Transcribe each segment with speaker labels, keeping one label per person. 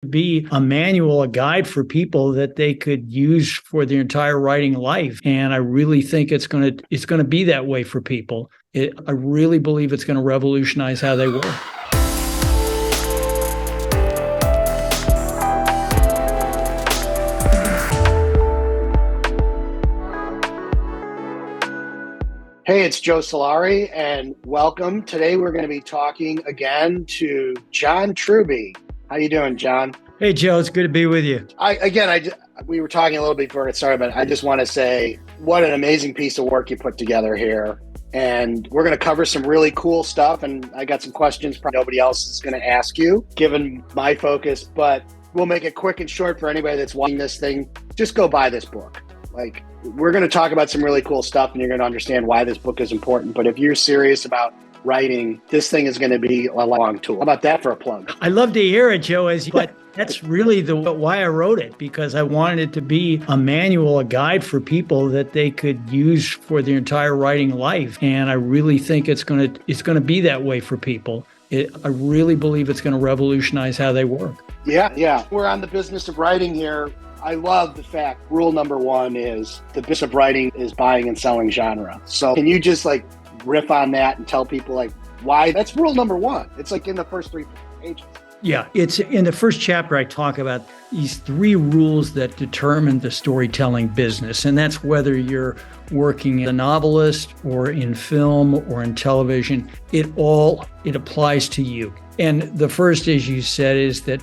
Speaker 1: be a manual, a guide for people that they could use for their entire writing life. And I really think it's going to be that way for people. I really believe it's going to revolutionize how they work.
Speaker 2: Hey, it's Joe Solari, and welcome. Today we're going to be talking again to John Truby. How you doing, John?
Speaker 1: Hey, Joe. It's good to be with you.
Speaker 2: We were talking a little bit before it started, but I just want to say what an amazing piece of work you put together here. And we're going to cover some really cool stuff, and I got some questions probably nobody else is going to ask you, given my focus, but we'll make it quick and short for anybody that's watching this thing. Just go buy this book. We're going to talk about some really cool stuff, and you're going to understand why this book is important. But if you're serious about writing, this thing is going to be a long tool. How about that for a plug?
Speaker 1: I love to hear it, Joe. But that's really why I wrote it, because I wanted it to be a manual, a guide for people that they could use for their entire writing life. And I really think it's going to be that way for people. I really believe it's going to revolutionize how they work.
Speaker 2: Yeah. We're on the business of writing here. I love the fact rule number one is the business of writing is buying and selling genre. So can you just riff on that and tell people why that's rule number one? It's in the first 3 pages.
Speaker 1: Yeah, it's in the first chapter. I talk about these 3 rules that determine the storytelling business. And that's whether you're working as a novelist or in film or in television, it applies to you. And the first, as you said, is that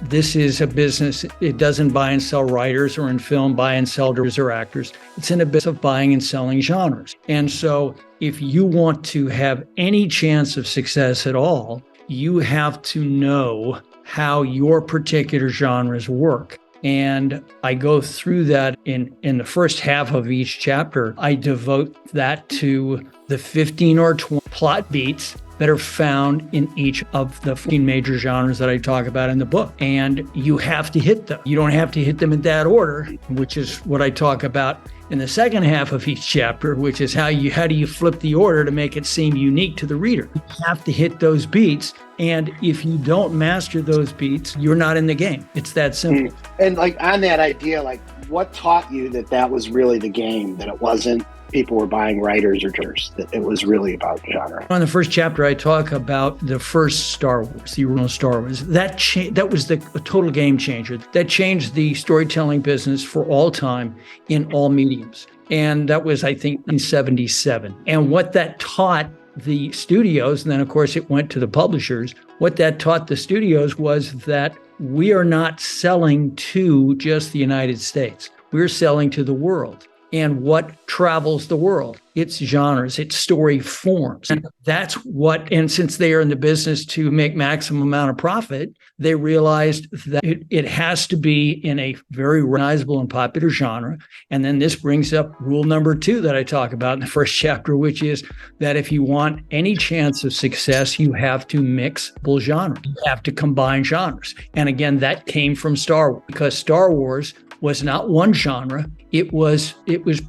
Speaker 1: this is a business. It doesn't buy and sell writers, or in film, buy and sell directors or actors. It's in a business of buying and selling genres. And so if you want to have any chance of success at all, you have to know how your particular genres work. And I go through that in the first half of each chapter. I devote that to the 15 or 20 plot beats that are found in each of the 14 major genres that I talk about in the book. And you have to hit them. You don't have to hit them in that order, which is what I talk about in the second half of each chapter, which is how do you flip the order to make it seem unique to the reader. You have to hit those beats. And if you don't master those beats, you're not in the game. It's that simple.
Speaker 2: And on that idea, what taught you that was really the game, that it wasn't people were buying writers or directors, that it was really about genre?
Speaker 1: On the first chapter, I talk about the first Star Wars, the original Star Wars. That was a total game changer. That changed the storytelling business for all time in all mediums. And that was, I think, in 1977. And what that taught the studios, and then, of course, it went to the publishers, what that taught the studios was that we are not selling to just the United States. We're selling to the world. And what travels the world? It's genres, it's story forms. And and since they are in the business to make maximum amount of profit, they realized that it has to be in a very recognizable and popular genre. And then this brings up rule number 2 that I talk about in the first chapter, which is that if you want any chance of success, you have to mix both genres. You have to combine genres. And again, that came from Star Wars, because Star Wars was not one genre. It was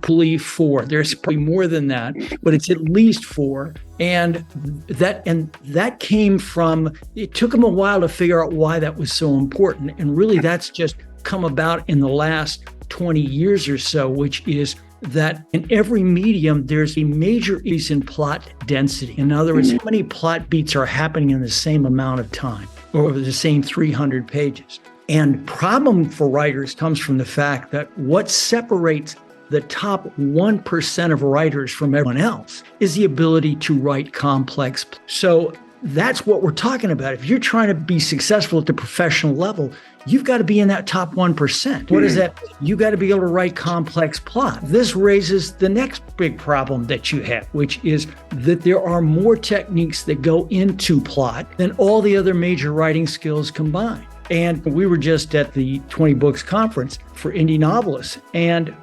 Speaker 1: probably 4. There's probably more than that, but it's at least 4. And that came from, it took them a while to figure out why that was so important. And really that's just come about in the last 20 years or so, which is that in every medium, there's a major increase in plot density. In other words, how many plot beats are happening in the same amount of time, or over the same 300 pages. And problem for writers comes from the fact that what separates the top 1% of writers from everyone else is the ability to write complex. So that's what we're talking about. If you're trying to be successful at the professional level, you've got to be in that top 1%. What is that? You got to be able to write complex plot. This raises the next big problem that you have, which is that there are more techniques that go into plot than all the other major writing skills combined. And we were just at the 20 Books conference for indie novelists. And,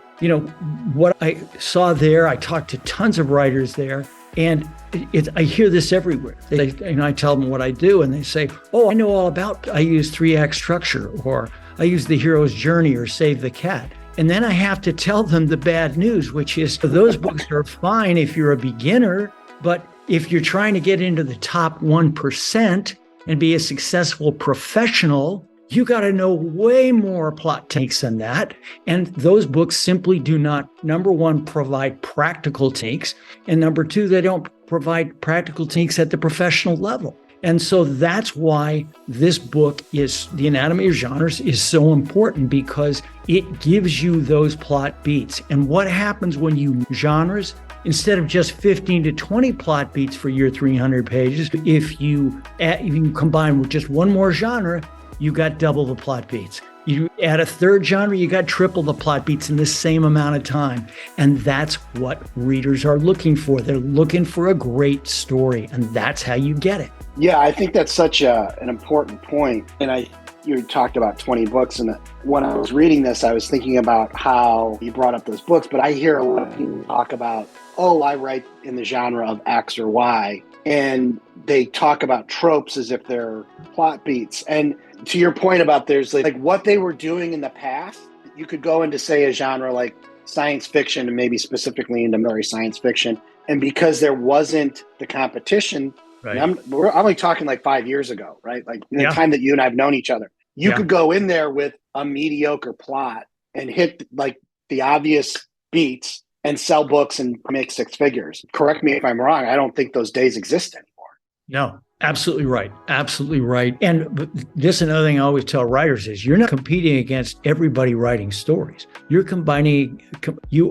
Speaker 1: what I saw there, I talked to tons of writers there, and I hear this everywhere. I tell them what I do, and they say, I know all about, I use 3-act structure, or I use the hero's journey, or Save the Cat. And then I have to tell them the bad news, which is those books are fine if you're a beginner, but if you're trying to get into the top 1%, and be a successful professional, You got to know way more plot techniques than that. And those books simply do not, number one, provide practical techniques. And number two, they don't provide practical techniques at the professional level. And so that's why this book is, The Anatomy of Genres, is so important, because it gives you those plot beats. And what happens when you genres, instead of just 15 to 20 plot beats for your 300 pages, if you combine with just one more genre, you got double the plot beats. You add a third genre, you got triple the plot beats in the same amount of time. And that's what readers are looking for. They're looking for a great story, and that's how you get it.
Speaker 2: Yeah, I think that's such an important point. And you talked about 20 books, and when I was reading this, I was thinking about how you brought up those books, but I hear a lot of people talk about, oh, I write in the genre of X or Y, and they talk about tropes as if they're plot beats. And to your point about there's like what they were doing in the past, you could go into, say, a genre like science fiction, and maybe specifically into military science fiction. And because there wasn't the competition,
Speaker 1: right.
Speaker 2: I'm only talking like 5 years ago, right? Like in the time that you and I have known each other, you could go in there with a mediocre plot and hit like the obvious beats and sell books and make six figures. Correct me if I'm wrong. I don't think those days exist anymore.
Speaker 1: No, absolutely right. Absolutely right. And this is another thing I always tell writers is you're not competing against everybody writing stories. You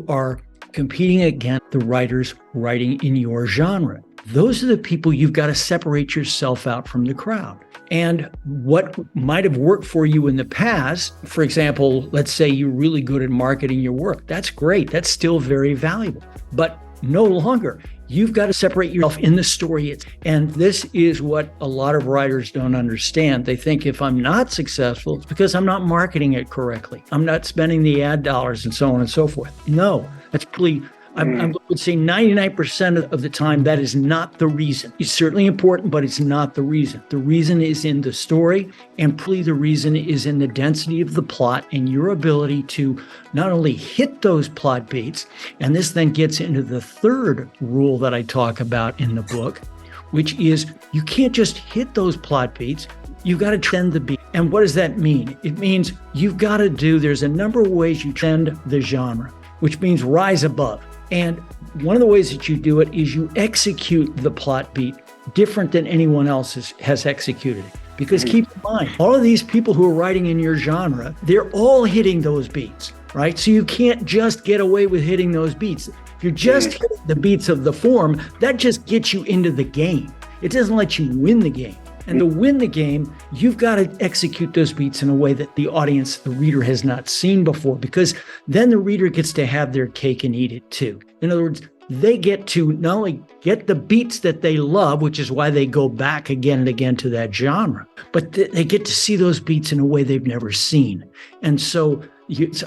Speaker 1: are competing against the writers writing in your genre. Those are the people you've got to separate yourself out from the crowd. And what might have worked for you in the past, for example, let's say you're really good at marketing your work. That's great. That's still very valuable. But no longer. You've got to separate yourself in the story. And this is what a lot of writers don't understand. They think if I'm not successful, it's because I'm not marketing it correctly. I'm not spending the ad dollars and so on and so forth. No, that's pretty... I would say 99% of the time, that is not the reason. It's certainly important, but it's not the reason. The reason is in the story, and probably the reason is in the density of the plot and your ability to not only hit those plot beats, and this then gets into the third rule that I talk about in the book, which is you can't just hit those plot beats. You've got to trend the beat. And what does that mean? It means you've got to there's a number of ways you trend the genre, which means rise above. And one of the ways that you do it is you execute the plot beat different than anyone else has executed it. Because keep in mind, all of these people who are writing in your genre, they're all hitting those beats, right? So you can't just get away with hitting those beats. If you're just hitting the beats of the form, that just gets you into the game. It doesn't let you win the game. And to win the game, you've got to execute those beats in a way that the audience, the reader, has not seen before, because then the reader gets to have their cake and eat it too. In other words, they get to not only get the beats that they love, which is why they go back again and again to that genre, but they get to see those beats in a way they've never seen. And so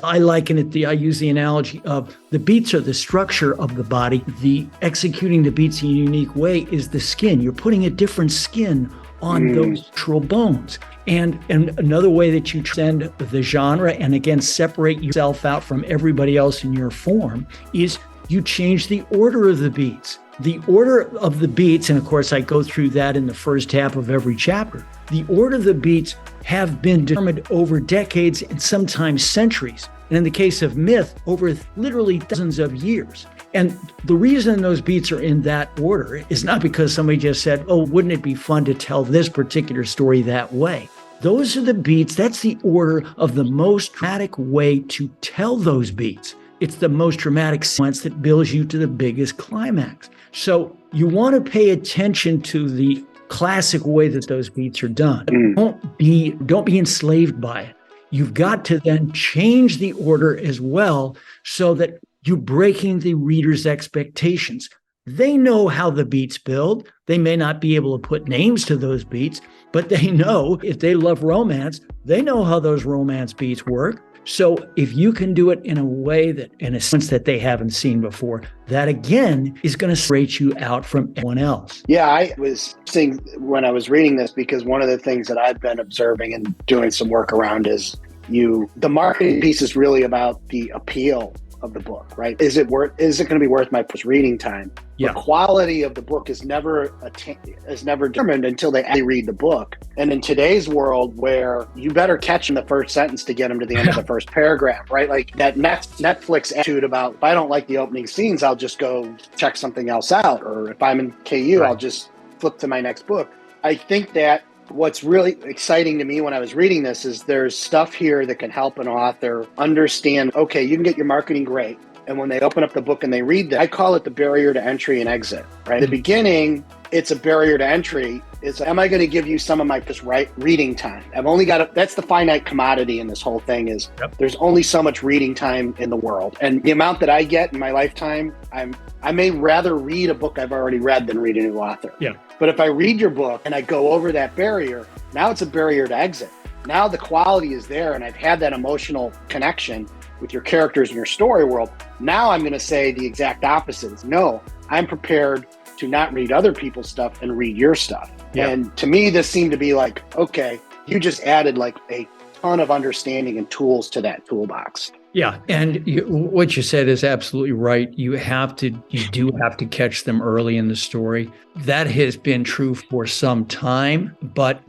Speaker 1: I liken it, I use the analogy of the beats are the structure of the body. The executing the beats in a unique way is the skin. You're putting a different skin on those natural bones. And another way that you transcend the genre and again separate yourself out from everybody else in your form is you change the order of the beats. The order of the beats, and of course I go through that in the first half of every chapter, the order of the beats have been determined over decades and sometimes centuries. And in the case of myth, over literally dozens of years. And the reason those beats are in that order is not because somebody just said, oh, wouldn't it be fun to tell this particular story that way? Those are the beats. That's the order of the most dramatic way to tell those beats. It's the most dramatic sequence that builds you to the biggest climax. So you want to pay attention to the classic way that those beats are done. Don't be enslaved by it. You've got to then change the order as well so that you're breaking the reader's expectations. They know how the beats build. They may not be able to put names to those beats, but they know if they love romance, they know how those romance beats work. So if you can do it in a way that, in a sense that they haven't seen before, that again is going to separate you out from everyone else.
Speaker 2: Yeah, I was saying when I was reading this, because one of the things that I've been observing and doing some work around is the marketing piece is really about the appeal of the book, right? Is it going to be worth my reading time?
Speaker 1: Yeah.
Speaker 2: The quality of the book is never determined until they actually read the book. And in today's world, where you better catch in the first sentence to get them to the end of the first paragraph, right? Like that Netflix attitude about, if I don't like the opening scenes, I'll just go check something else out. Or if I'm in KU, I'll just flip to my next book. I think that what's really exciting to me when I was reading this is there's stuff here that can help an author understand, okay, you can get your marketing great. And when they open up the book and they read that, I call it the barrier to entry and exit, right? At the beginning, it's a barrier to entry. It's, am I going to give you some of my just reading time? I've only got that's the finite commodity in this whole thing is there's only so much reading time in the world. And the amount that I get in my lifetime, I may rather read a book I've already read than read a new author.
Speaker 1: Yeah.
Speaker 2: But if I read your book and I go over that barrier, now it's a barrier to exit. Now the quality is there and I've had that emotional connection with your characters in your story world. Now I'm going to say the exact opposite. No, I'm prepared to not read other people's stuff and read your stuff. Yeah. And to me, this seemed to be like, okay, you just added like a ton of understanding and tools to that toolbox.
Speaker 1: Yeah. And what you said is absolutely right. You do have to catch them early in the story. That has been true for some time, but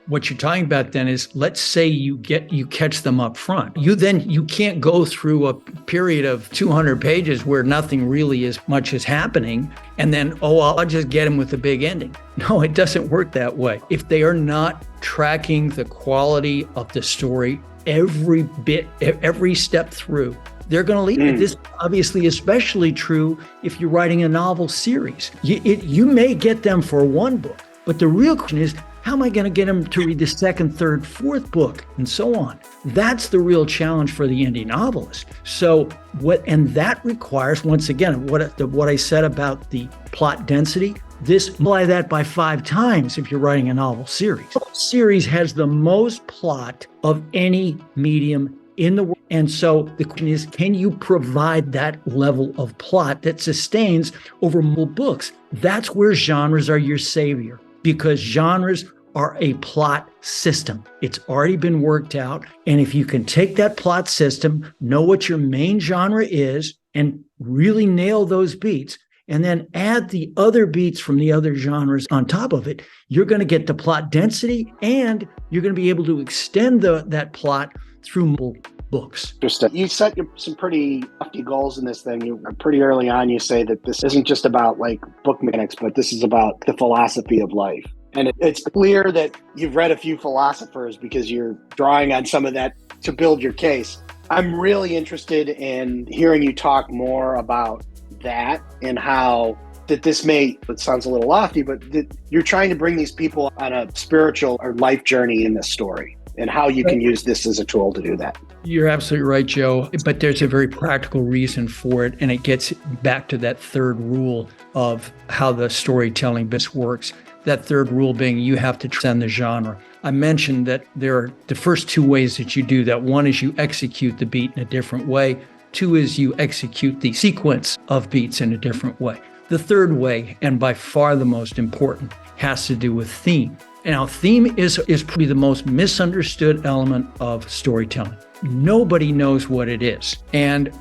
Speaker 1: what you're talking about then is, let's say you catch them up front. You can't go through a period of 200 pages where nothing really as much is happening. And then, I'll just get them with a big ending. No, it doesn't work that way. If they are not tracking the quality of the story, every bit, every step through, they're going to leave. This obviously especially true if you're writing a novel series. You may get them for one book, but the real question is, how am I going to get them to read the second, third, fourth book, and so on? That's the real challenge for the indie novelist. So that requires, once again, what I said about the plot density. Multiply that by 5 times if you're writing a novel series. The series has the most plot of any medium in the world. And so the question is, can you provide that level of plot that sustains over multiple books? That's where genres are your savior, because genres are a plot system. It's already been worked out. And if you can take that plot system, know what your main genre is, and really nail those beats, and then add the other beats from the other genres on top of it, you're going to get the plot density, and you're going to be able to extend that plot through multiple books.
Speaker 2: Interesting. You set some pretty lofty goals in this thing. Pretty early on, you say that this isn't just about like book mechanics, but this is about the philosophy of life. And it's clear that you've read a few philosophers because you're drawing on some of that to build your case. I'm really interested in hearing you talk more about that and how that this it sounds a little lofty, but that you're trying to bring these people on a spiritual or life journey in this story, and how you can use this as a tool to do that.
Speaker 1: You're absolutely right, Joe. But there's a very practical reason for it. And it gets back to that third rule of how the storytelling business works. That third rule being, you have to transcend the genre. I mentioned that there are the first 2 ways that you do that. One is you execute the beat in a different way. 2 is you execute the sequence of beats in a different way. The third way, and by far the most important, has to do with theme. Now, theme is probably the most misunderstood element of storytelling. Nobody knows what it is. And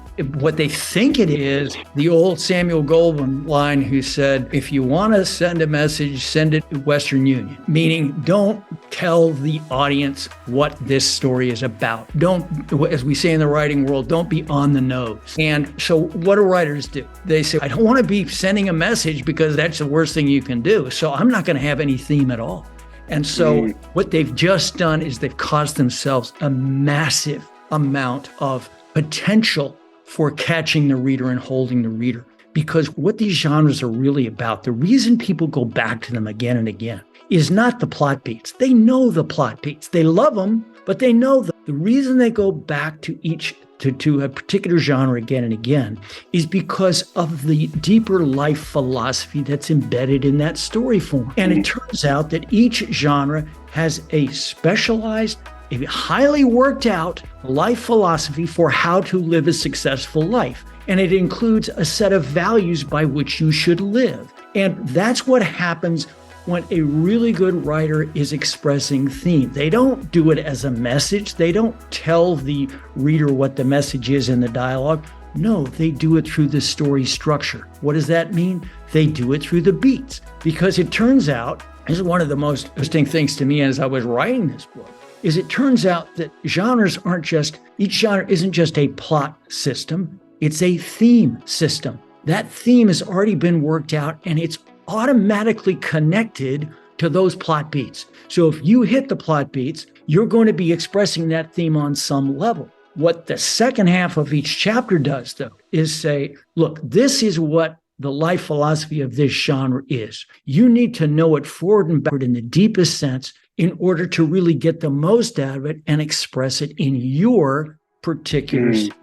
Speaker 1: what they think it is, the old Samuel Goldwyn line who said, if you want to send a message, send it to Western Union. Meaning, don't tell the audience what this story is about. Don't, as we say in the writing world, don't be on the nose. And so what do writers do? They say, I don't want to be sending a message because that's the worst thing you can do. So I'm not going to have any theme at all. And so what they've just done is they've caused themselves a massive amount of potential for catching the reader and holding the reader. Because what these genres are really about, the reason people go back to them again and again, is not the plot beats. They know the plot beats. They love them, but they know them. The reason they go back to a particular genre again and again is because of the deeper life philosophy that's embedded in that story form. And it turns out that each genre has a specialized, a highly worked out life philosophy for how to live a successful life. And it includes a set of values by which you should live. And that's what happens when a really good writer is expressing theme. They don't do it as a message. They don't tell the reader what the message is in the dialogue. No, they do it through the story structure. What does that mean? They do it through the beats. Because it turns out, this is one of the most interesting things to me as I was writing this book, is it turns out that genres aren't just, each genre isn't just a plot system, it's a theme system. That theme has already been worked out and it's automatically connected to those plot beats. So if you hit the plot beats, you're going to be expressing that theme on some level. What the second half of each chapter does, though, is say, look, this is what the life philosophy of this genre is. You need to know it forward and backward in the deepest sense in order to really get the most out of it and express it in your particular story.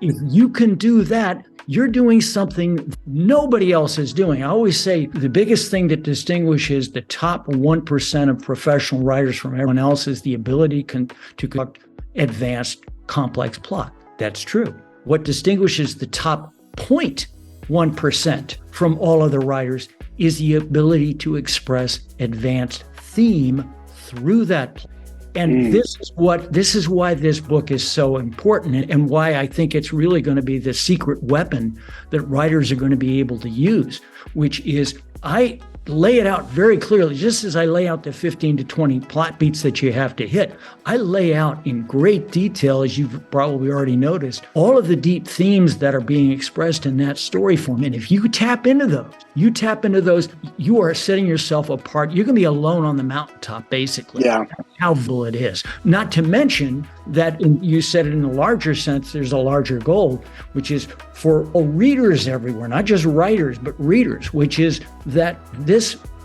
Speaker 1: If you can do that, you're doing something nobody else is doing. I always say the biggest thing that distinguishes the top 1% of professional writers from everyone else is the ability to conduct advanced, complex plot. That's true. What distinguishes the top 0.1% from all other writers is the ability to express advanced theme through that plot. And this is why this book is so important and why I think it's really going to be the secret weapon that writers are going to be able to use, which is I lay it out very clearly, just as I lay out the 15 to 20 plot beats that you have to hit. I lay out in great detail, as you've probably already noticed, all of the deep themes that are being expressed in that story form. And if you tap into those, you are setting yourself apart. You're going to be alone on the mountaintop, basically.
Speaker 2: Yeah.
Speaker 1: How full it is. Not to mention that you said it in a larger sense, there's a larger goal, which is for readers everywhere, not just writers, but readers, which is that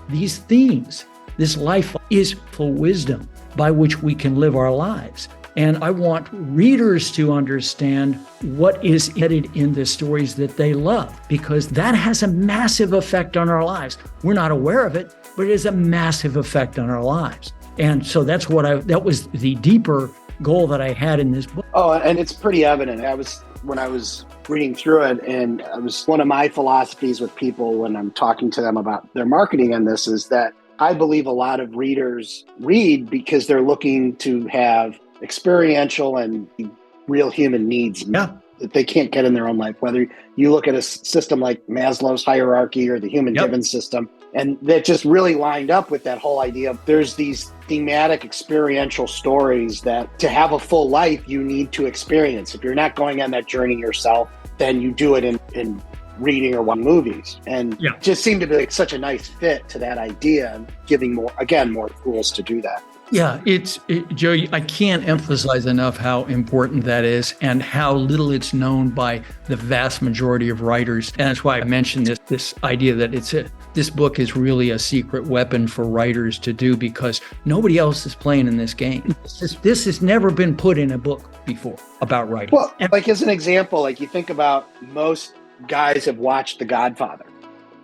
Speaker 1: these themes, this life is full wisdom by which we can live our lives. And I want readers to understand what is embedded in the stories that they love, because that has a massive effect on our lives. We're not aware of it, but it has a massive effect on our lives. And so that was the deeper goal that I had in this book.
Speaker 2: Oh, and it's pretty evident. When I was reading through it, and it was one of my philosophies with people when I'm talking to them about their marketing on this, is that I believe a lot of readers read because they're looking to have experiential and real human needs that they can't get in their own life. Whether you look at a system like Maslow's hierarchy or the human given system, and that just really lined up with that whole idea of there's these thematic experiential stories that to have a full life, you need to experience. If you're not going on that journey yourself, then you do it in reading or watching movies. And just seemed to be like such a nice fit to that idea and giving more tools to do that.
Speaker 1: Yeah, Joe, I can't emphasize enough how important that is and how little it's known by the vast majority of writers. And that's why I mentioned this idea that this book is really a secret weapon for writers to do, because nobody else is playing in this game. This has never been put in a book before about writing.
Speaker 2: Well, like as an example, like you think about most guys have watched The Godfather,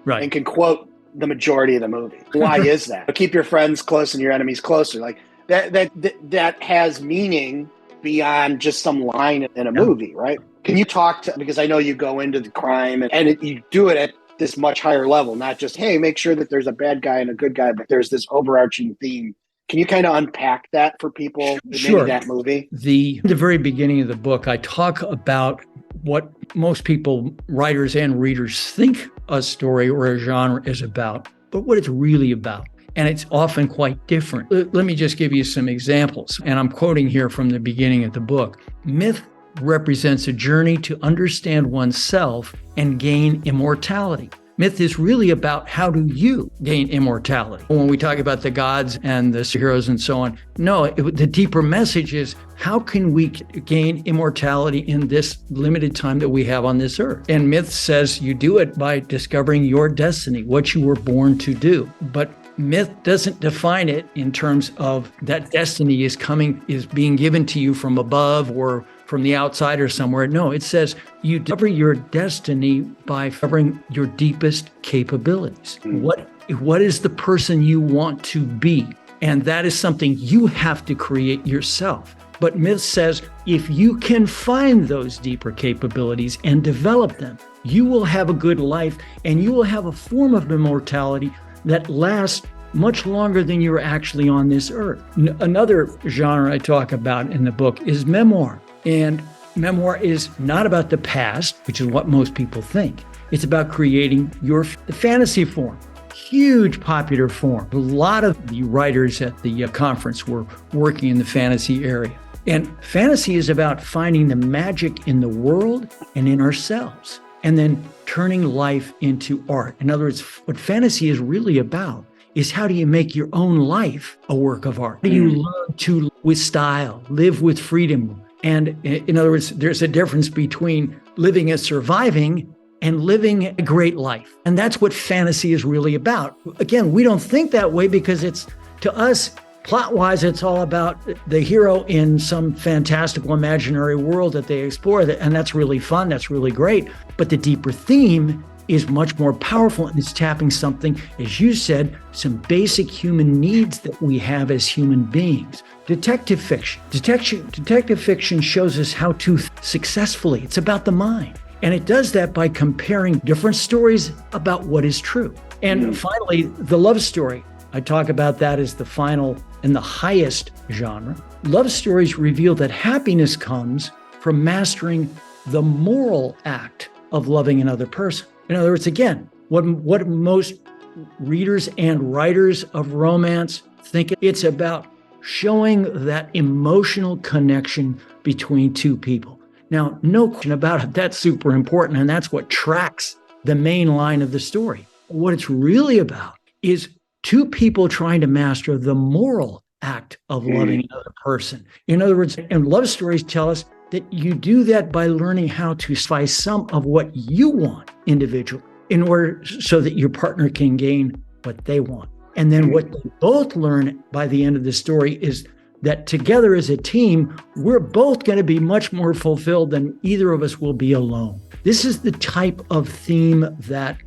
Speaker 2: right, and can quote the majority of the movie. Why is that? Keep your friends close and your enemies closer. Like that has meaning beyond just some line in a movie, right? Can you because I know you go into the crime and you do it at this much higher level, not just, hey, make sure that there's a bad guy and a good guy, but there's this overarching theme. Can you kind of unpack that for people?
Speaker 1: Sure.
Speaker 2: That movie?
Speaker 1: The very beginning of the book, I talk about what most people, writers and readers, think a story or a genre is about, but what it's really about. And it's often quite different. Let me just give you some examples. And I'm quoting here from the beginning of the book. Myth represents a journey to understand oneself and gain immortality. Myth is really about how do you gain immortality. When we talk about the gods and the heroes and so on, no, the deeper message is how can we gain immortality in this limited time that we have on this earth? And myth says you do it by discovering your destiny, what you were born to do. But myth doesn't define it in terms of that destiny is being given to you from above or from the outside or somewhere. No, it says you discover your destiny by discovering your deepest capabilities. What is the person you want to be? And that is something you have to create yourself. But myth says if you can find those deeper capabilities and develop them, you will have a good life and you will have a form of immortality that lasts much longer than you're actually on this earth. Another genre I talk about in the book is memoir. And Memoir is not about the past, which is what most people think. It's about creating the fantasy form. Huge popular form. A lot of the writers at the conference were working in the fantasy area. And fantasy is about finding the magic in the world and in ourselves, and then turning life into art. In other words, what fantasy is really about is how do you make your own life a work of art? How do you learn to live with style, live with freedom? And in other words, there's a difference between living and surviving and living a great life. And that's what fantasy is really about. Again, we don't think that way because it's, to us, plot-wise, it's all about the hero in some fantastical imaginary world that they explore, and that's really fun, that's really great. But the deeper theme is much more powerful, and it's tapping something, as you said, some basic human needs that we have as human beings. Detective fiction. Detective fiction shows us how to successfully. It's about the mind. And it does that by comparing different stories about what is true. And finally, the love story. I talk about that as the final and the highest genre. Love stories reveal that happiness comes from mastering the moral act of loving another person. In other words, again, what most readers and writers of romance think it's about showing that emotional connection between two people. Now, no question about it, that's super important, and that's what tracks the main line of the story. What it's really about is two people trying to master the moral act of loving another person. In other words, and love stories tell us that you do that by learning how to satisfy some of what you want individually in order so that your partner can gain what they want. And then what they both learn by the end of the story is that together as a team, we're both going to be much more fulfilled than either of us will be alone. This is the type of theme that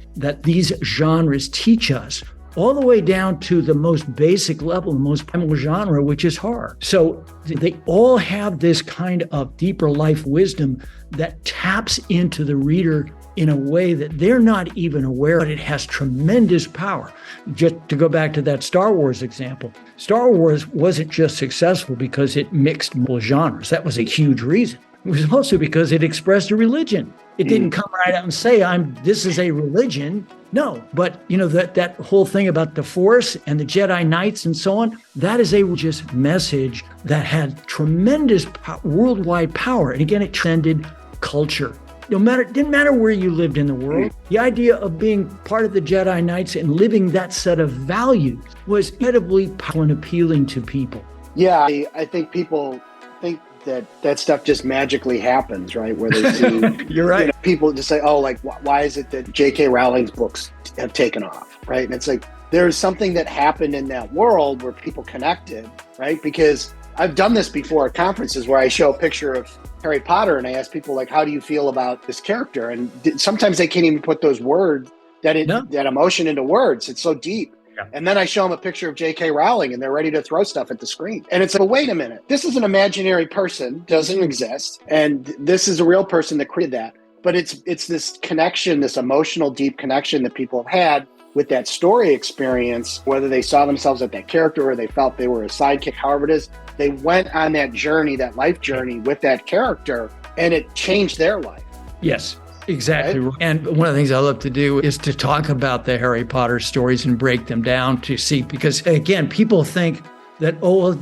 Speaker 1: these genres teach us, all the way down to the most basic level, the most primal genre, which is horror. So they all have this kind of deeper life wisdom that taps into the reader in a way that they're not even aware, but it has tremendous power. Just to go back to that Star Wars example, Star Wars wasn't just successful because it mixed multiple genres. That was a huge reason. It was also because it expressed a religion. It didn't come right out and say, this is a religion. No, but that whole thing about the Force and the Jedi Knights and so on, that is a religious message that had tremendous worldwide power. And again, it transcended culture. Didn't matter where you lived in the world. The idea of being part of the Jedi Knights and living that set of values was incredibly powerful and appealing to people.
Speaker 2: Yeah, I think people think that stuff just magically happens, right? Where they see,
Speaker 1: you're right.
Speaker 2: People just say, oh, like, why is it that J.K. Rowling's books have taken off, right? And it's like, there's something that happened in that world where people connected, right? Because I've done this before at conferences where I show a picture of Harry Potter and I ask people, like, how do you feel about this character? And sometimes they can't even put those words, that emotion into words. It's so deep. Yeah. And then I show them a picture of J.K. Rowling and they're ready to throw stuff at the screen. And it's like, wait a minute, this is an imaginary person, doesn't exist. And this is a real person that created that. But it's this connection, this emotional, deep connection that people have had with that story experience, whether they saw themselves as that character or they felt they were a sidekick, however it is, they went on that journey, that life journey with that character, and it changed their life.
Speaker 1: Yes. Exactly. Right? And one of the things I love to do is to talk about the Harry Potter stories and break them down to see, because again, people think that,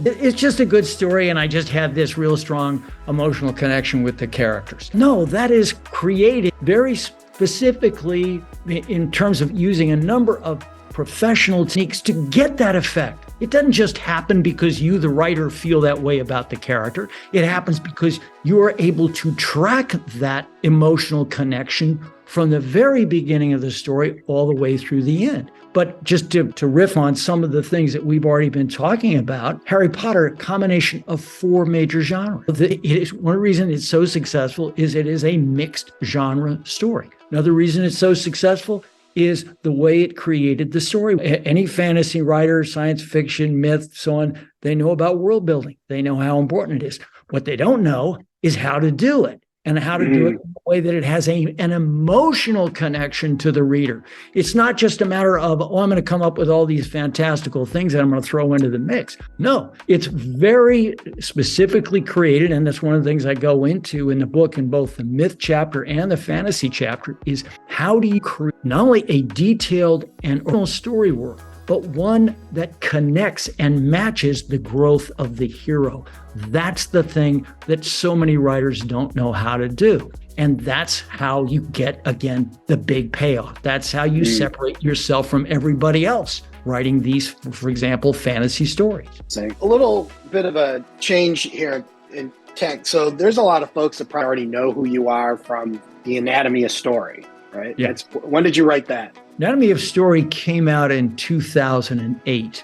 Speaker 1: it's just a good story and I just had this real strong emotional connection with the characters. No, that is created very specifically in terms of using a number of professional techniques to get that effect. It doesn't just happen because you, the writer, feel that way about the character. It happens because you are able to track that emotional connection from the very beginning of the story all the way through the end. But just to riff on some of the things that we've already been talking about, Harry Potter, a combination of 4 major genres. One reason it's so successful is it is a mixed genre story. Another reason it's so successful is the way it created the story. Any fantasy writer, science fiction, myth, so on, they know about world building. They know how important it is. What they don't know is how to do it. and how to do it in a way that it has an emotional connection to the reader. It's not just a matter of, I'm going to come up with all these fantastical things that I'm going to throw into the mix. No, it's very specifically created. And that's one of the things I go into in the book in both the myth chapter and the fantasy chapter is how do you create not only a detailed and original story world, but one that connects and matches the growth of the hero. That's the thing that so many writers don't know how to do. And that's how you get, again, the big payoff. That's how you separate yourself from everybody else writing these, for example, fantasy stories.
Speaker 2: A little bit of a change here in tech. So there's a lot of folks that probably already know who you are from The Anatomy of Story, right?
Speaker 1: Yeah.
Speaker 2: When did you write that?
Speaker 1: Anatomy of Story came out in 2008,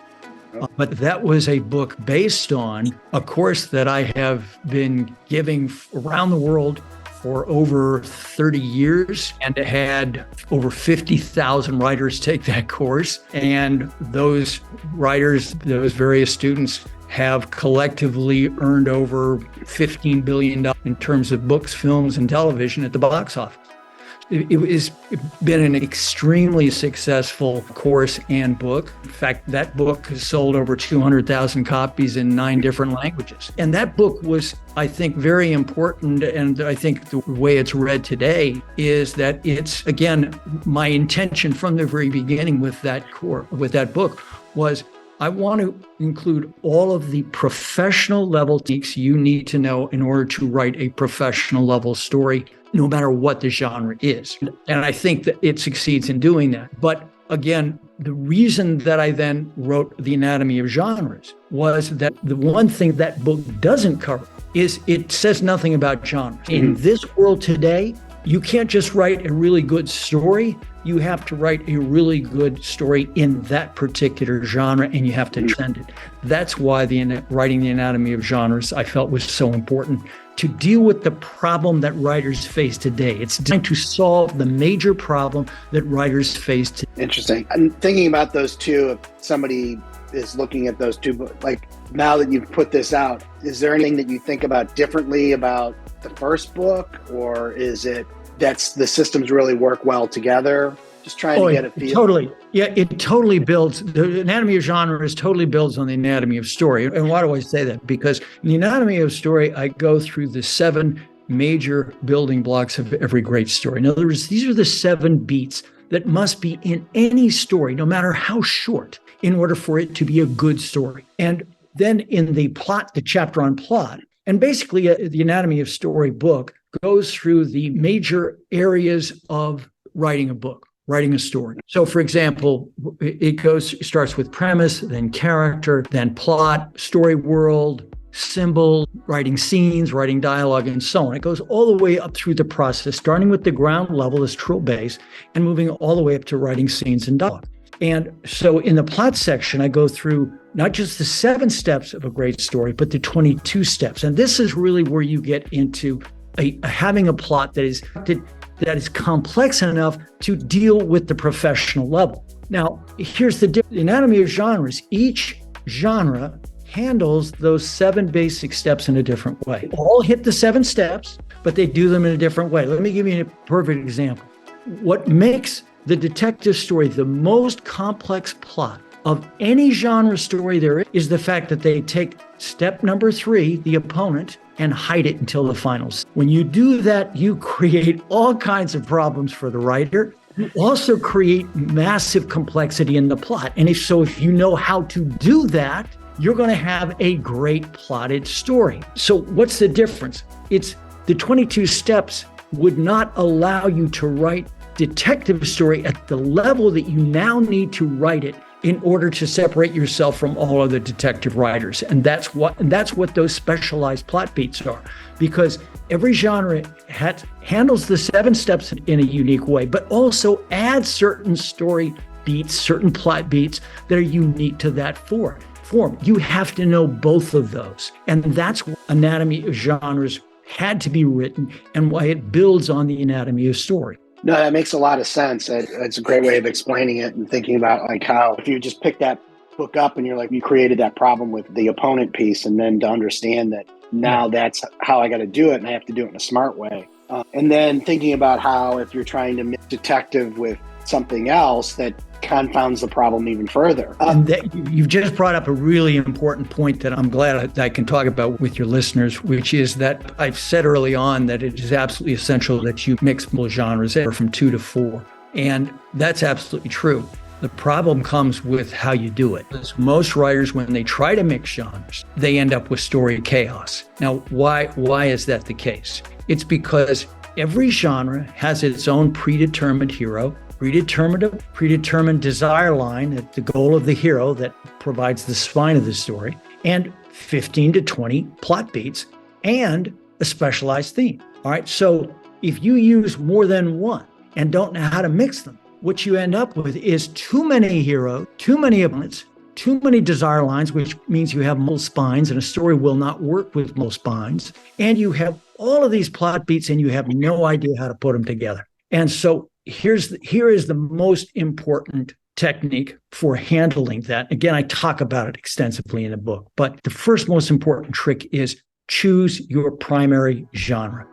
Speaker 1: but that was a book based on a course that I have been giving around the world for over 30 years, and it had over 50,000 writers take that course. And those writers, those various students, have collectively earned over $15 billion in terms of books, films, and television at the box office. It has been an extremely successful course and book. In fact, that book has sold over 200,000 copies in 9 different languages. And that book was, I think, very important. And I think the way it's read today is that it's, again, my intention from the very beginning with that book was I want to include all of the professional level techniques you need to know in order to write a professional level story, no matter what the genre is. And I think that it succeeds in doing that. But again, the reason that I then wrote The Anatomy of Genres was that the one thing that book doesn't cover is it says nothing about genres. In this world today, you can't just write a really good story. You have to write a really good story in that particular genre, and you have to transcend it. That's why writing The Anatomy of Genres I felt was so important, to deal with the problem that writers face today. It's designed to solve the major problem that writers face today.
Speaker 2: Interesting. I'm thinking about those two. If somebody is looking at those two, like now that you've put this out, is there anything that you think about differently about the first book, or is it that's the systems really work well together? Just trying to get a feel.
Speaker 1: Totally. Yeah, it totally builds. The Anatomy of Genres totally builds on the Anatomy of Story. And why do I say that? Because in the Anatomy of Story, I go through the 7 major building blocks of every great story. In other words, these are the 7 beats that must be in any story, no matter how short, in order for it to be a good story. And then in the plot, the chapter on plot, and basically the Anatomy of Story book goes through the major areas of writing a book, writing a story. So for example, it starts with premise, then character, then plot, story world, symbol, writing scenes, writing dialogue, and so on. It goes all the way up through the process, starting with the ground level, this trill base, and moving all the way up to writing scenes and dialogue. And so in the plot section, I go through not just the 7 steps of a great story, but the 22 steps. And this is really where you get into having a plot that is complex enough to deal with the professional level. Now, here's the difference. The Anatomy of Genres, each genre handles those 7 basic steps in a different way. All hit the 7 steps, but they do them in a different way. Let me give you a perfect example. What makes the detective story the most complex plot of any genre story there is the fact that they take step number 3, the opponent, and hide it until the finals. When you do that, you create all kinds of problems for the writer. You also create massive complexity in the plot. And if you know how to do that, you're going to have a great plotted story. So what's the difference? It's the 22 steps would not allow you to write detective story at the level that you now need to write it in order to separate yourself from all other detective writers. And that's what those specialized plot beats are, because every genre handles the 7 steps in a unique way, but also adds certain story beats, certain plot beats that are unique to that form. You have to know both of those. And that's why Anatomy of Genres had to be written and why it builds on the Anatomy of Story.
Speaker 2: No, that makes a lot of sense. It's a great way of explaining it and thinking about like how if you just pick that book up and you're like, you created that problem with the opponent piece, and then to understand that Now that's how I got to do it, and I have to do it in a smart way. And then thinking about how if you're trying to mix detective with something else, that confounds the problem even further.
Speaker 1: You've just brought up a really important point that I'm glad I can talk about with your listeners, which is that I've said early on that it is absolutely essential that you mix genres from 2 to 4. And that's absolutely true. The problem comes with how you do it. Most writers, when they try to mix genres, they end up with story chaos. Now, why is that the case? It's because every genre has its own predetermined hero, predetermined desire line, at the goal of the hero that provides the spine of the story, and 15 to 20 plot beats, and a specialized theme. All right. So if you use more than one and don't know how to mix them, what you end up with is too many heroes, too many opponents, too many desire lines, which means you have multiple spines, and a story will not work with multiple spines. And you have all of these plot beats, and you have no idea how to put them together. And so here is the most important technique for handling that. Again, I talk about it extensively in the book, but the first most important trick is choose your primary genre.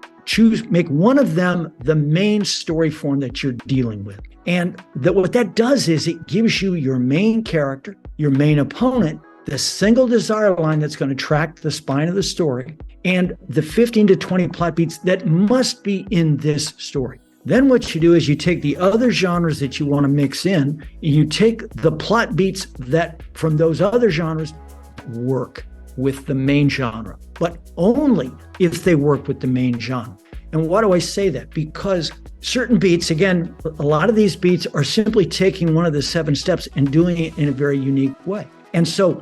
Speaker 1: Make one of them the main story form that you're dealing with. And what that does is it gives you your main character, your main opponent, the single desire line that's going to track the spine of the story, and the 15 to 20 plot beats that must be in this story. Then what you do is you take the other genres that you want to mix in, and you take the plot beats that from those other genres work with the main genre, but only if they work with the main genre. And why do I say that? Because certain beats, again, a lot of these beats are simply taking one of the 7 steps and doing it in a very unique way. And so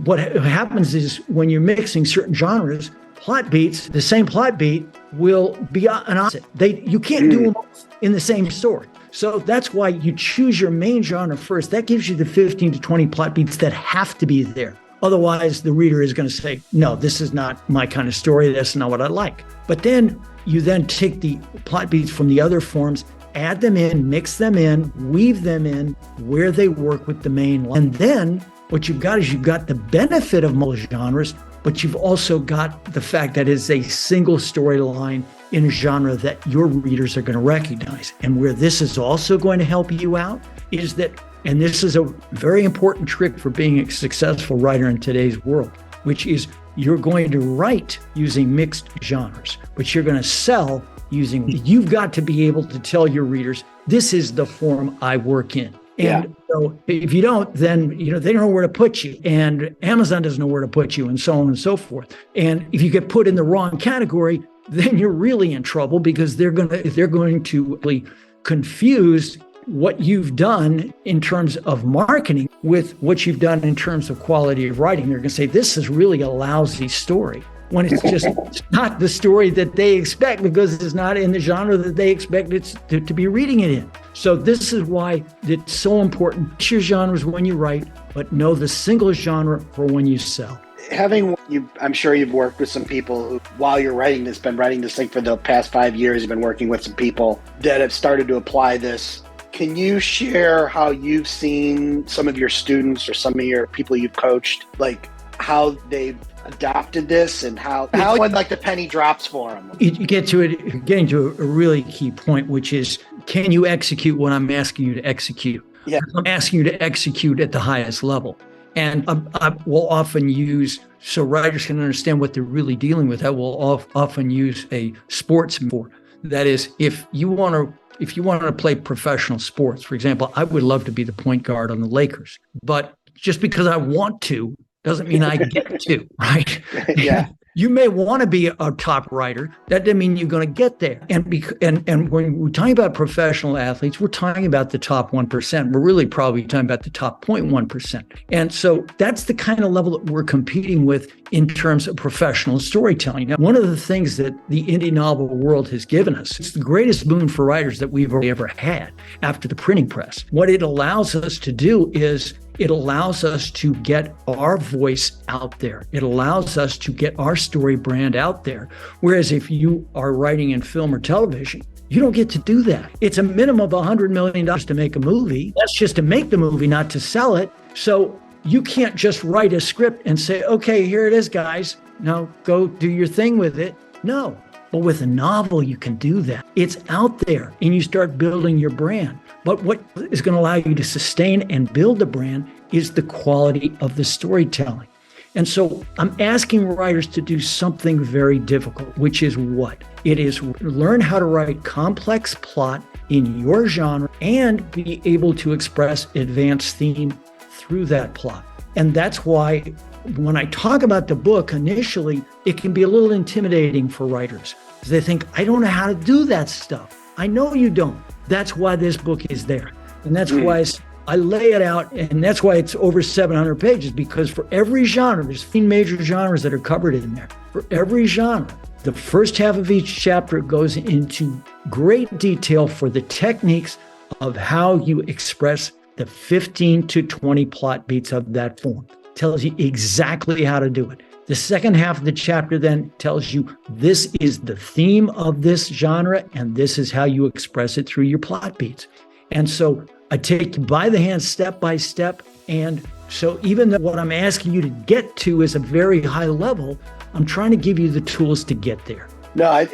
Speaker 1: what happens is when you're mixing certain genres, plot beats, the same plot beat will be an opposite. You can't do them in the same story. So that's why you choose your main genre first. That gives you the 15 to 20 plot beats that have to be there. Otherwise, the reader is going to say, no, this is not my kind of story. That's not what I like. But then you then take the plot beats from the other forms, add them in, mix them in, weave them in where they work with the main line. And then what you've got is you've got the benefit of multiple genres, but you've also got the fact that it's a single storyline in a genre that your readers are going to recognize. And where this is also going to help you out is that, and this is a very important trick for being a successful writer in today's world, which is you're going to write using mixed genres, but you're going to sell you've got to be able to tell your readers, this is the form I work in. And so if you don't, then, they don't know where to put you, and Amazon doesn't know where to put you, and so on and so forth. And if you get put in the wrong category, then you're really in trouble, because they're going to really confuse what you've done in terms of marketing with what you've done in terms of quality of writing. They're going to say, this is really a lousy story, when it's just not the story that they expect, because it's not in the genre that they expect it to be reading it in. So this is why it's so important. Pick your genres when you write, but know the single genre for when you sell. I'm sure you've worked with some people who, while you're writing this, been writing this thing for the past 5 years. You've been working with some people that have started to apply this. Can you share how you've seen some of your students or some of your people you've coached, like how they've adopted this, and how when like the penny drops for them? You get to it, getting to a really key point, which is, can you execute what I'm asking you to execute?
Speaker 2: Yeah.
Speaker 1: I'm asking you to execute at the highest level. And I will often use, so writers can understand what they're really dealing with, I will often use a sports metaphor. That is, if you want to play professional sports, for example, I would love to be the point guard on the Lakers, but just because I want to doesn't mean I get to, right?
Speaker 2: Yeah.
Speaker 1: You may want to be a top writer. That doesn't mean you're going to get there. And when we're talking about professional athletes, we're talking about the top 1%. We're really probably talking about the top 0.1%. And so that's the kind of level that we're competing with in terms of professional storytelling. Now, one of the things that the indie novel world has given us, it's the greatest boon for writers that we've ever had after the printing press. What it allows us to do is it allows us to get our voice out there. It allows us to get our story brand out there. Whereas if you are writing in film or television, you don't get to do that. It's a minimum of $100 million to make a movie. That's just to make the movie, not to sell it. So you can't just write a script and say, okay, here it is, guys. Now go do your thing with it. No. But with a novel, you can do that. It's out there and you start building your brand. But what is going to allow you to sustain and build a brand is the quality of the storytelling. And so I'm asking writers to do something very difficult, which is what? It is learn how to write complex plot in your genre and be able to express advanced theme through that plot. And that's why when I talk about the book, initially, it can be a little intimidating for writers. They think, I don't know how to do that stuff. I know you don't. That's why this book is there. And that's why I lay it out. And that's why it's over 700 pages, because for every genre, there's 3 major genres that are covered in there. For every genre, the first half of each chapter goes into great detail for the techniques of how you express the 15 to 20 plot beats of that form. Tells you exactly how to do it. The second half of the chapter then tells you this is the theme of this genre and this is how you express it through your plot beats. And so I take you by the hand step by step. And so even though what I'm asking you to get to is a very high level, I'm trying to give you the tools to get there.
Speaker 2: No,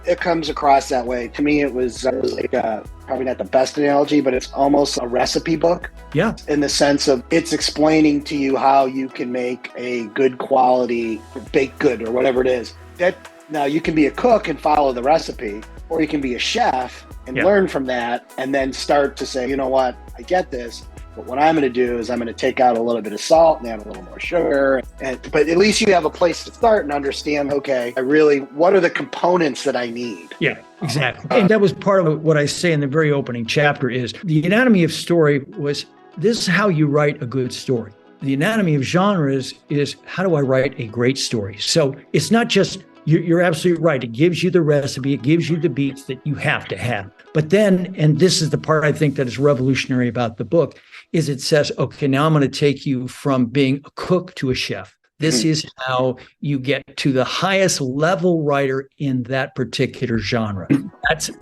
Speaker 2: it comes across that way. To me, it was like probably not the best analogy, but it's almost a recipe book.
Speaker 1: Yeah.
Speaker 2: In the sense of it's explaining to you how you can make a good quality baked good or whatever it is. That now you can be a cook and follow the recipe, or you can be a chef and learn from that and then start to say, you know what, I get this. But what I'm going to do is I'm going to take out a little bit of salt and add a little more sugar. But at least you have a place to start and understand, okay, what are the components that I need?
Speaker 1: Yeah, exactly. And that was part of what I say in the very opening chapter is the anatomy of story was this is how you write a good story. The anatomy of genres is how do I write a great story? So it's not just, you're absolutely right. It gives you the recipe. It gives you the beats that you have to have. But then, and this is the part I think that is revolutionary about the book, is it says, okay, now I'm going to take you from being a cook to a chef. This is how you get to the highest level writer in that particular genre.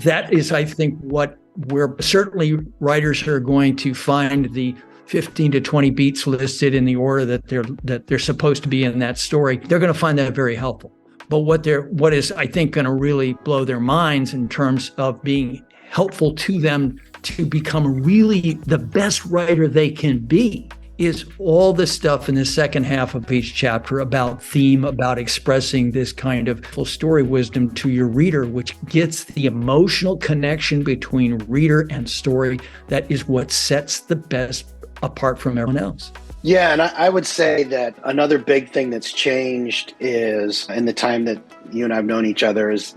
Speaker 1: That is, I think, where certainly writers are going to find the 15 to 20 beats listed in the order that they're supposed to be in that story. They're going to find that very helpful. But what is, I think, going to really blow their minds in terms of being helpful to them to become really the best writer they can be is all the stuff in the second half of each chapter about theme, about expressing this kind of full story wisdom to your reader, which gets the emotional connection between reader and story. That is what sets the best apart from everyone else.
Speaker 2: Yeah, and I would say that another big thing that's changed is in the time that you and I have known each other is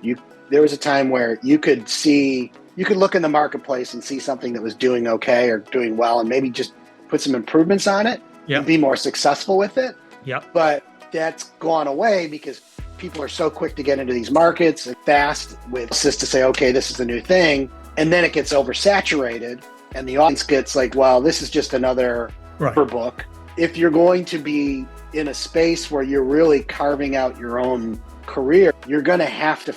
Speaker 2: there was a time where you could look in the marketplace and see something that was doing okay or doing well and maybe just put some improvements on it and be more successful with it.
Speaker 1: Yeah.
Speaker 2: But that's gone away because people are so quick to get into these markets and fast with just to say, okay, this is a new thing. And then it gets oversaturated and the audience gets like, well, this is just another book. If you're going to be in a space where you're really carving out your own career, you're going to have to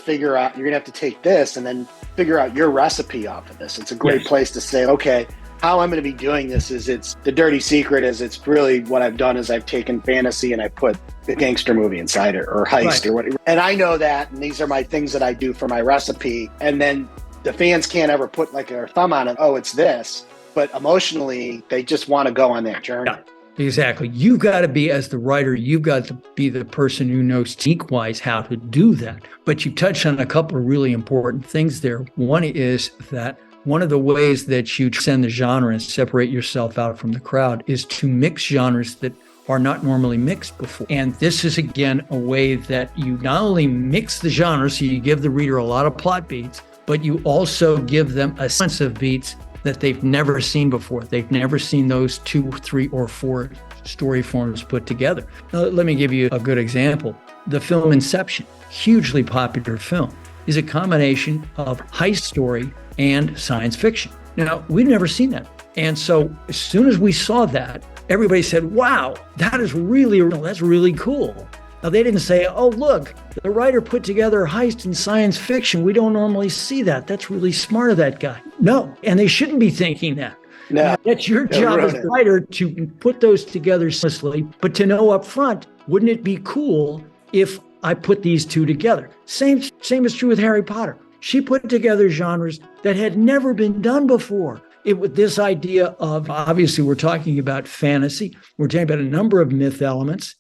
Speaker 2: take this and then figure out your recipe off of this. It's a great place to say, okay, how I'm going to be doing this is it's the dirty secret is it's really what I've done is I've taken fantasy and I put a gangster movie inside it or heist or whatever. And I know that, and these are my things that I do for my recipe. And then the fans can't ever put like their thumb on it. Oh, it's this. But emotionally, they just want to go on that journey.
Speaker 1: Yeah. Exactly. You've got to be, as the writer, you've got to be the person who knows technique-wise how to do that. But you touched on a couple of really important things there. One is that one of the ways that you transcend the genre and separate yourself out from the crowd is to mix genres that are not normally mixed before. And this is, again, a way that you not only mix the genre, so you give the reader a lot of plot beats, but you also give them a sense of beats that they've never seen before. They've never seen those 2, 3, or 4 story forms put together. Now, let me give you a good example. The film Inception, hugely popular film, is a combination of heist story and science fiction. Now, we've never seen that. And so as soon as we saw that, everybody said, wow, that's really cool. Now, they didn't say, oh, look, the writer put together a heist in science fiction. We don't normally see that. That's really smart of that guy. No, and they shouldn't be thinking that. No. That's your job as a writer to put those together seamlessly, but to know up front, wouldn't it be cool if I put these two together? Same is true with Harry Potter. She put together genres that had never been done before. With this idea of, obviously, we're talking about fantasy. We're talking about a number of myth elements,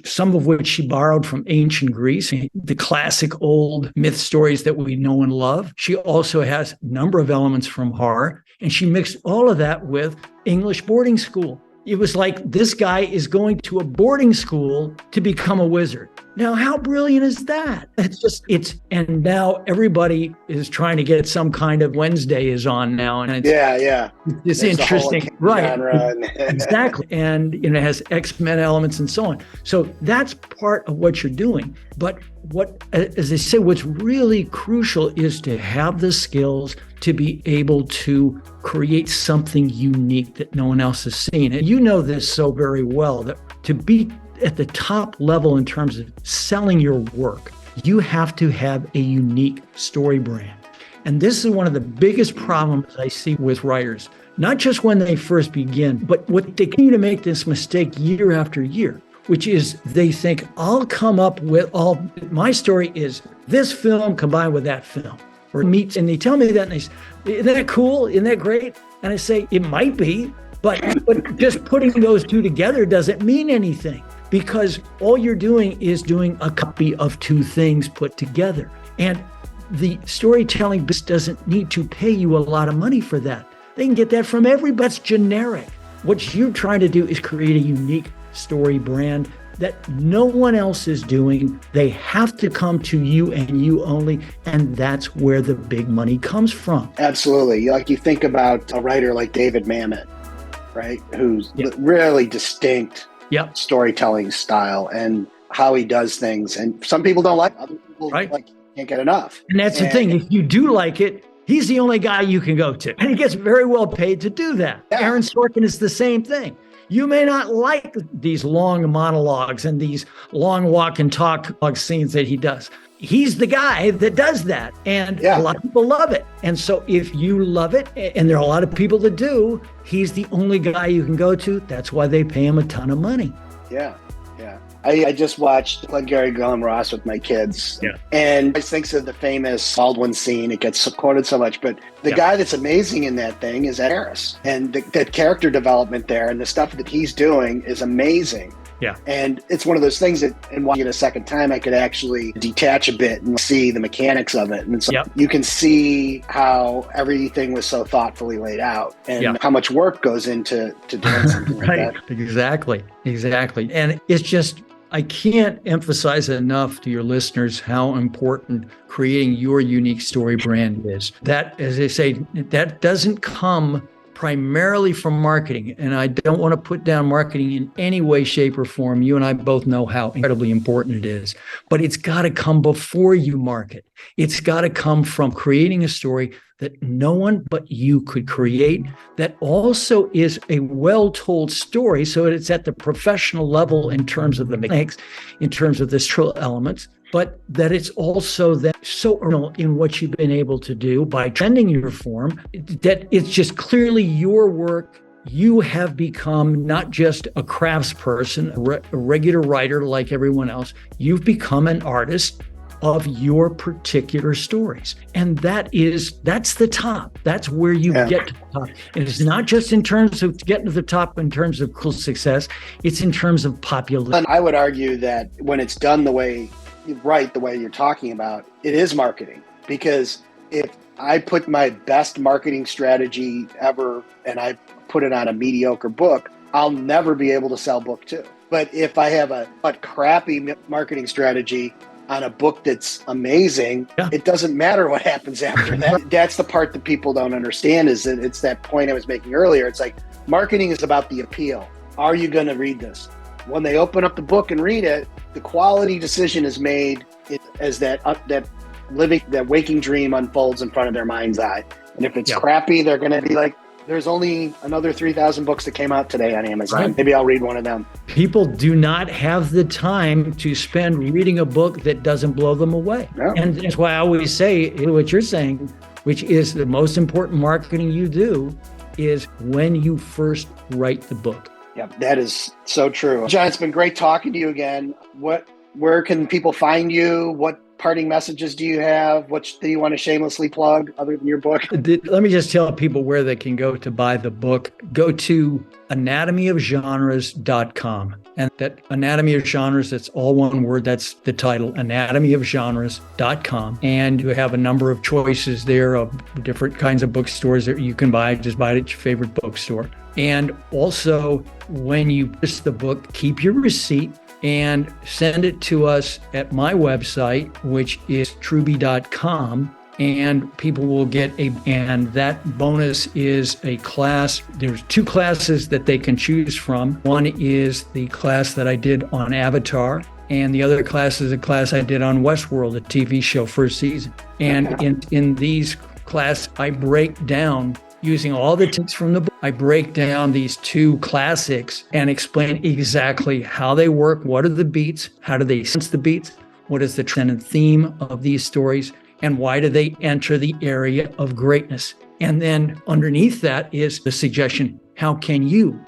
Speaker 1: some of which she borrowed from ancient Greece, the classic old myth stories that we know and love. She also has a number of elements from horror, and she mixed all of that with English boarding school. It was like, this guy is going to a boarding school to become a wizard. Now, how brilliant is that? And now everybody is trying to get some kind of Wednesday is on now. And it's interesting. Right. Exactly. And it has X-Men elements and so on. So that's part of what you're doing. But as I say, what's really crucial is to have the skills to be able to create something unique that no one else has seen. And you know this so very well, that to be at the top level in terms of selling your work, you have to have a unique story brand. And this is one of the biggest problems I see with writers, not just when they first begin, but what they continue to make this mistake year after year, which is they think, I'll come up with my story is this film combined with that film. And they tell me that, and they say, isn't that cool? Isn't that great? And I say, it might be, but just putting those two together doesn't mean anything, because all you're doing is doing a copy of two things put together. And the storytelling business doesn't need to pay you a lot of money for that. They can get that from everybody. That's generic. What you're trying to do is create a unique story brand that no one else is doing. They have to come to you and you only, and that's where the big money comes from.
Speaker 2: Absolutely. Like, you think about a writer like David Mamet, right? Who's really distinct storytelling style and how he does things. And some people don't like it. Other people can't get enough.
Speaker 1: And that's the thing. If you do like it, he's the only guy you can go to. And he gets very well paid to do that. Yeah. Aaron Sorkin is the same thing. You may not like these long monologues and these long walk and talk scenes that he does. He's the guy that does that. And a lot of people love it. And so if you love it, and there are a lot of people that do, he's the only guy you can go to. That's why they pay him a ton of money.
Speaker 2: Yeah. I just watched Glengarry Glen Ross with my kids. Yeah. And I think of the famous Baldwin scene. It gets quoted so much, but the guy that's amazing in that thing is Ed Harris. And the character development there and the stuff that he's doing is amazing.
Speaker 1: Yeah.
Speaker 2: And it's one of those things that, and watching it a second time, I could actually detach a bit and see the mechanics of it. And so you can see how everything was so thoughtfully laid out and how much work goes into doing something like that.
Speaker 1: Exactly. And it's just, I can't emphasize enough to your listeners how important creating your unique story brand is. That, as I say, that doesn't come primarily from marketing. And I don't want to put down marketing in any way, shape, or form. You and I both know how incredibly important it is. But it's got to come before you market. It's got to come from creating a story that no one but you could create, that also is a well-told story, so it's at the professional level in terms of the mechanics, in terms of the structural elements, but that it's also that so original in what you've been able to do by trending your form, that it's just clearly your work. You have become not just a craftsperson, a regular writer like everyone else. You've become an artist of your particular stories. And that's the top. That's where you get to the top. And it's not just in terms of getting to the top in terms of cool success, it's in terms of popularity.
Speaker 2: And I would argue that when it's done the way you're talking about, it is marketing. Because if I put my best marketing strategy ever and I put it on a mediocre book, I'll never be able to sell book 2. But if I have a crappy marketing strategy on a book that's amazing, it doesn't matter what happens after that. That's the part that people don't understand, is that it's that point I was making earlier. It's like, marketing is about the appeal. Are you going to read this? When they open up the book and read it, the quality decision is made as that waking dream unfolds in front of their mind's eye. And if it's crappy, they're going to be like, there's only another 3,000 books that came out today on Amazon. Right. Maybe I'll read one of them.
Speaker 1: People do not have the time to spend reading a book that doesn't blow them away. No. And that's why I always say what you're saying, which is the most important marketing you do is when you first write the book.
Speaker 2: Yep, that is so true. John, it's been great talking to you again. What Where can people find you? What parting messages do you have? What do you want to shamelessly plug other than your book?
Speaker 1: Let me just tell people where they can go to buy the book. Go to anatomyofgenres.com. And that Anatomy of Genres, that's all one word. That's the title, anatomyofgenres.com. And you have a number of choices there of different kinds of bookstores that you can buy. Just buy it at your favorite bookstore. And also, when you purchase the book, keep your receipt and send it to us at my website, which is truby.com. And people will get and that bonus is a class. There's 2 classes that they can choose from. One is the class that I did on Avatar, and the other class is a class I did on Westworld, a TV show, first season. And in these classes, I break down, using all the tips from the book, I break down these 2 classics and explain exactly how they work, what are the beats, how do they sense the beats, what is the transcendent theme of these stories, and why do they enter the area of greatness? And then underneath that is the suggestion, how can you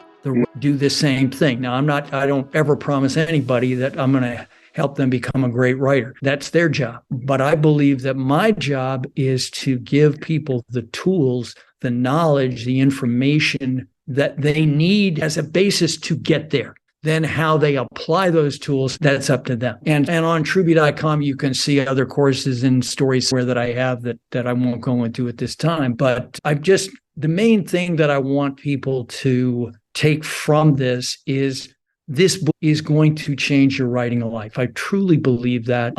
Speaker 1: do the same thing? Now, I don't ever promise anybody that I'm going to help them become a great writer. That's their job. But I believe that my job is to give people the tools, the knowledge, the information that they need as a basis to get there. Then how they apply those tools, that's up to them. And on Truby.com, you can see other courses and stories where that I have that I won't go into at this time. But the main thing that I want people to take from this book is going to change your writing life. I truly believe that.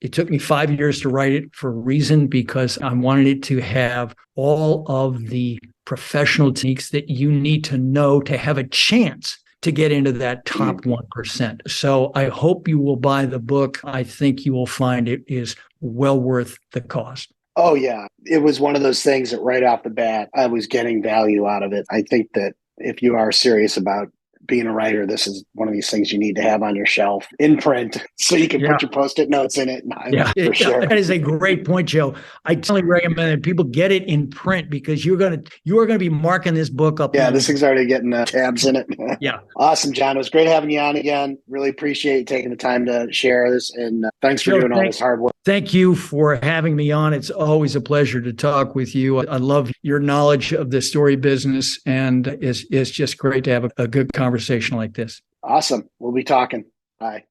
Speaker 1: It took me 5 years to write it for a reason, because I wanted it to have all of the professional techniques that you need to know to have a chance to get into that top 1%. So I hope you will buy the book. I think you will find it is well worth the cost.
Speaker 2: Oh, yeah. It was one of those things that right off the bat, I was getting value out of it. I think that if you are serious about being a writer, this is one of these things you need to have on your shelf in print so you can put your Post-it notes in it. For sure.
Speaker 1: That is a great point, Joe. I totally recommend that people get it in print, because you are going to be marking this book up.
Speaker 2: Yeah, this thing's already getting tabs in it.
Speaker 1: Yeah.
Speaker 2: Awesome, John. It was great having you on again. Really appreciate you taking the time to share this. And thanks for doing all this hard work.
Speaker 1: Thank you for having me on. It's always a pleasure to talk with you. I love your knowledge of the story business, and it's just great to have a good conversation like this.
Speaker 2: Awesome. We'll be talking. Bye.